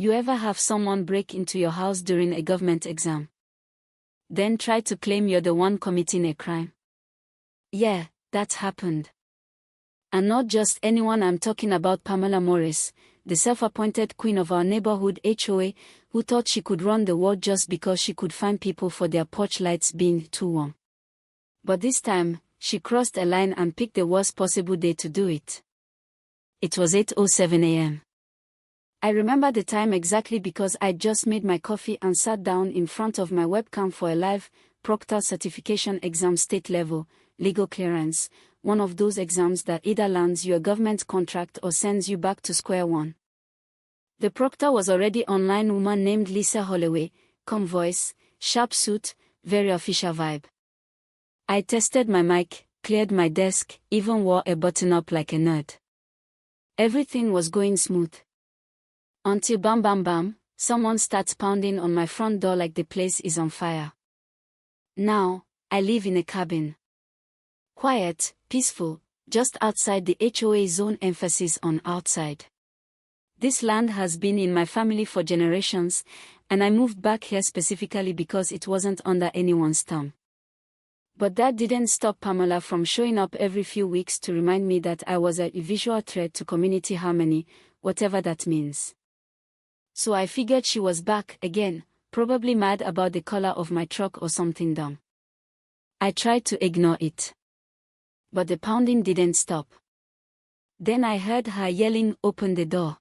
You ever have someone break into your house during a government exam? Then try to claim you're the one committing a crime? Yeah, that happened. And not just anyone. I'm talking about Pamela Morris, the self-appointed queen of our neighborhood HOA, who thought she could run the world just because she could fine people for their porch lights being too warm. But this time, she crossed a line and picked the worst possible day to do it. It was 8:07 a.m. I remember the time exactly because I'd just made my coffee and sat down in front of my webcam for a live Proctor certification exam, state level, legal clearance, one of those exams that either lands you a government contract or sends you back to square one. The proctor was already online, woman named Lisa Holloway, calm voice, sharp suit, very official vibe. I tested my mic, cleared my desk, even wore a button-up like a nerd. Everything was going smooth. Until bam bam bam, someone starts pounding on my front door like the place is on fire. Now, I live in a cabin. Quiet, peaceful, just outside the HOA zone, emphasis on outside. This land has been in my family for generations, and I moved back here specifically because it wasn't under anyone's thumb. But that didn't stop Pamela from showing up every few weeks to remind me that I was a visual threat to community harmony, whatever that means. So I figured she was back again, probably mad about the color of my truck or something dumb. I tried to ignore it. But the pounding didn't stop. Then I heard her yelling, "Open the door.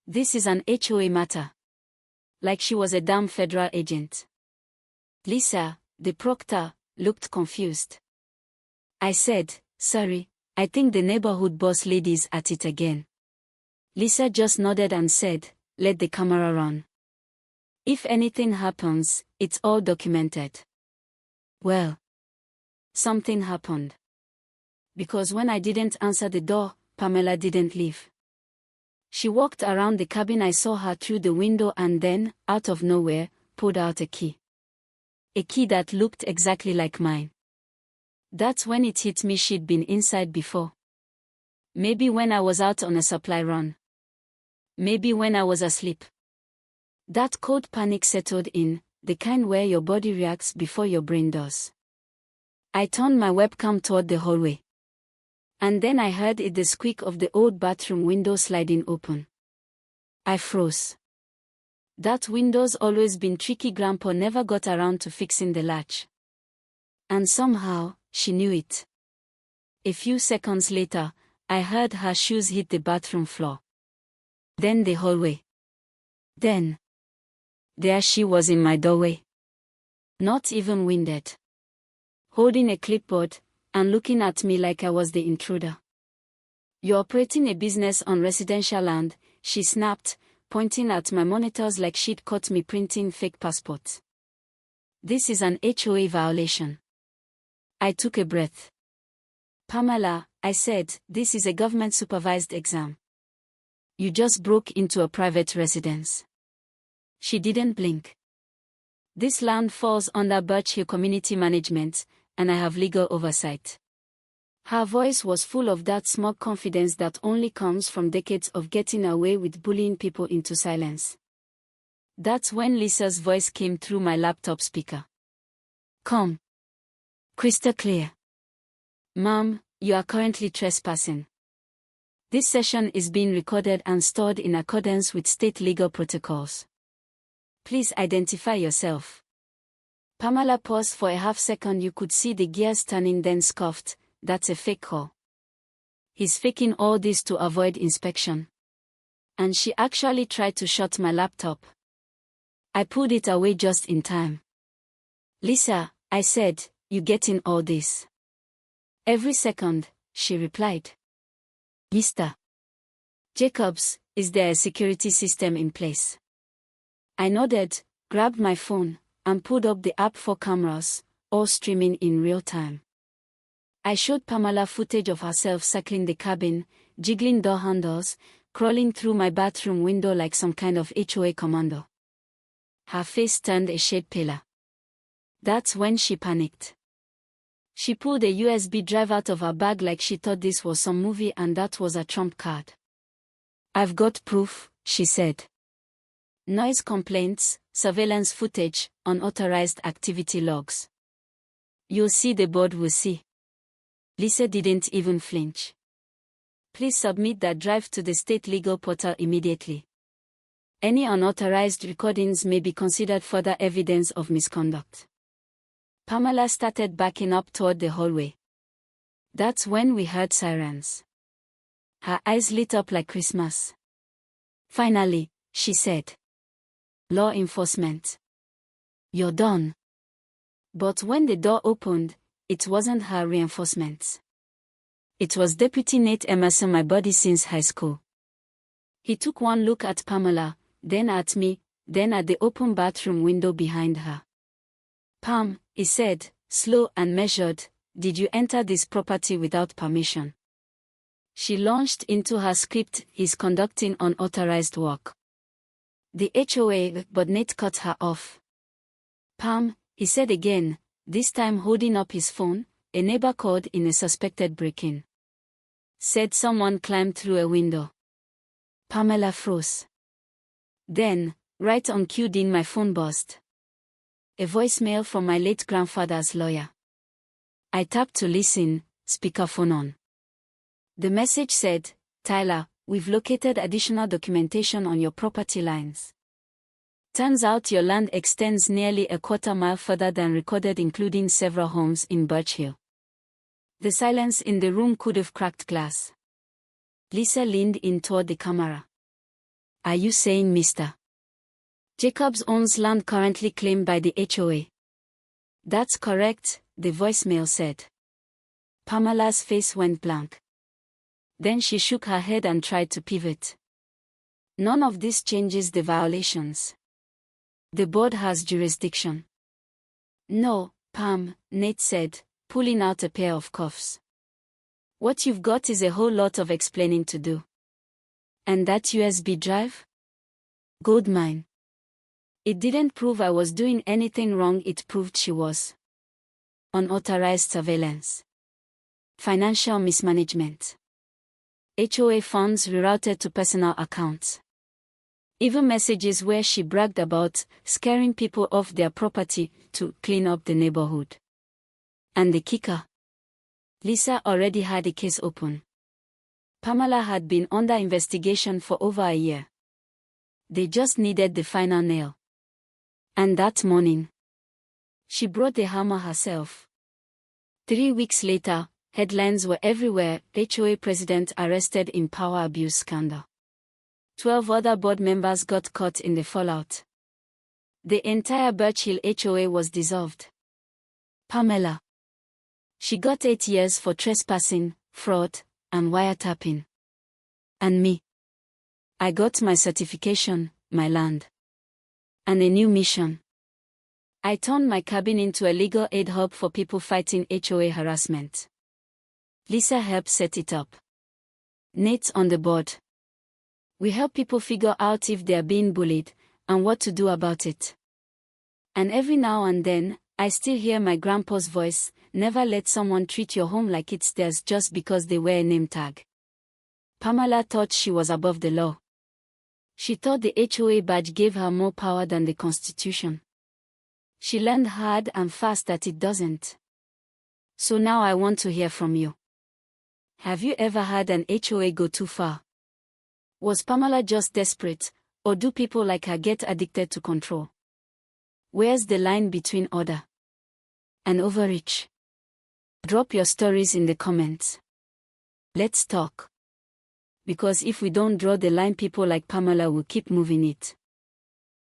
This is an HOA matter." Like she was a damn federal agent. Lisa, the proctor, looked confused. I said, "Sorry, I think the neighborhood boss lady's at it again." Lisa just nodded and said, "Let the camera run. If anything happens, it's all documented." Well, something happened. Because when I didn't answer the door, Pamela didn't leave. She walked around the cabin. I saw her through the window and then, out of nowhere, pulled out a key. A key that looked exactly like mine. That's when it hit me she'd been inside before. Maybe when I was out on a supply run. Maybe when I was asleep. That cold panic settled in, the kind where your body reacts before your brain does. I turned my webcam toward the hallway. And then I heard the squeak of the old bathroom window sliding open. I froze. That window's always been tricky. Grandpa never got around to fixing the latch. And somehow, she knew it. A few seconds later, I heard her shoes hit the bathroom floor. Then the hallway. Then, there she was in my doorway. Not even winded. Holding a clipboard, and looking at me like I was the intruder. "You're operating a business on residential land," she snapped, pointing at my monitors like she'd caught me printing fake passports. "This is an HOA violation." I took a breath. "Pamela," I said, "this is a government-supervised exam. You just broke into a private residence." She didn't blink. "This land falls under Birch Hill Community Management, and I have legal oversight." Her voice was full of that smug confidence that only comes from decades of getting away with bullying people into silence. That's when Lisa's voice came through my laptop speaker. "Come. Crystal clear. Ma'am, you are currently trespassing. This session is being recorded and stored in accordance with state legal protocols. Please identify yourself." Pamela paused for a half second. You could see the gears turning, then scoffed, "That's a fake call. He's faking all this to avoid inspection." And she actually tried to shut my laptop. I pulled it away just in time. "Lisa," I said, "you getting all this?" "Every second," she replied. "Mr. Jacobs, is there a security system in place?" I nodded, grabbed my phone, and pulled up the app for cameras, all streaming in real time. I showed Pamela footage of herself circling the cabin, jiggling door handles, crawling through my bathroom window like some kind of HOA commando. Her face turned a shade paler. That's when she panicked. She pulled a USB drive out of her bag like she thought this was some movie and that was a trump card. "I've got proof," she said. Noise complaints, surveillance footage, unauthorized activity logs. You'll see, the board will see. Lisa didn't even flinch. Please submit that drive to the state legal portal immediately. Any unauthorized recordings may be considered further evidence of misconduct. Pamela started backing up toward the hallway. That's when we heard sirens. Her eyes lit up like Christmas. Finally, she said. Law enforcement. You're done. But when the door opened, it wasn't her reinforcements. It was Deputy Nate Emerson, my buddy since high school. He took one look at Pamela, then at me, then at the open bathroom window behind her. Pam, he said, slow and measured, did you enter this property without permission? She launched into her script, he's conducting unauthorized work. The HOA, but Nate cut her off. Pam, he said again, this time holding up his phone, a neighbor called in a suspected break-in. Said someone climbed through a window. Pamela froze. Then, right on cue, my phone buzzed. A voicemail from my late grandfather's lawyer. I tapped to listen, speakerphone on. The message said, Tyler, we've located additional documentation on your property lines. Turns out your land extends nearly a quarter-mile further than recorded, including several homes in Birch Hill. The silence in the room could have cracked glass. Lisa leaned in toward the camera. Are you saying Mr. Jacobs owns land currently claimed by the HOA? That's correct, the voicemail said. Pamela's face went blank. Then she shook her head and tried to pivot. None of this changes the violations. The board has jurisdiction. No, Pam, Nate said, pulling out a pair of cuffs. What you've got is a whole lot of explaining to do. And that USB drive? Goldmine. It didn't prove I was doing anything wrong, it proved she was. Unauthorized surveillance. Financial mismanagement. HOA funds rerouted to personal accounts. Even messages where she bragged about scaring people off their property to clean up the neighborhood. And the kicker? Lisa already had a case open. Pamela had been under investigation for over a year. They just needed the final nail. And that morning, she brought the hammer herself. 3 weeks later, headlines were everywhere, HOA president arrested in power abuse scandal. 12 other board members got caught in the fallout. The entire Birch Hill HOA was dissolved. Pamela. She got 8 years for trespassing, fraud, and wiretapping. And me. I got my certification, my land. And a new mission. I turned my cabin into a legal aid hub for people fighting HOA harassment. Lisa helped set it up. Nate's on the board. We help people figure out if they're being bullied, and what to do about it. And every now and then, I still hear my grandpa's voice, never let someone treat your home like it's theirs just because they wear a name tag. Pamela thought she was above the law. She thought the HOA badge gave her more power than the Constitution. She learned hard and fast that it doesn't. So now I want to hear from you. Have you ever had an HOA go too far? Was Pamela just desperate, or do people like her get addicted to control? Where's the line between order and overreach? Drop your stories in the comments. Let's talk. Because if we don't draw the line, people like Pamela will keep moving it.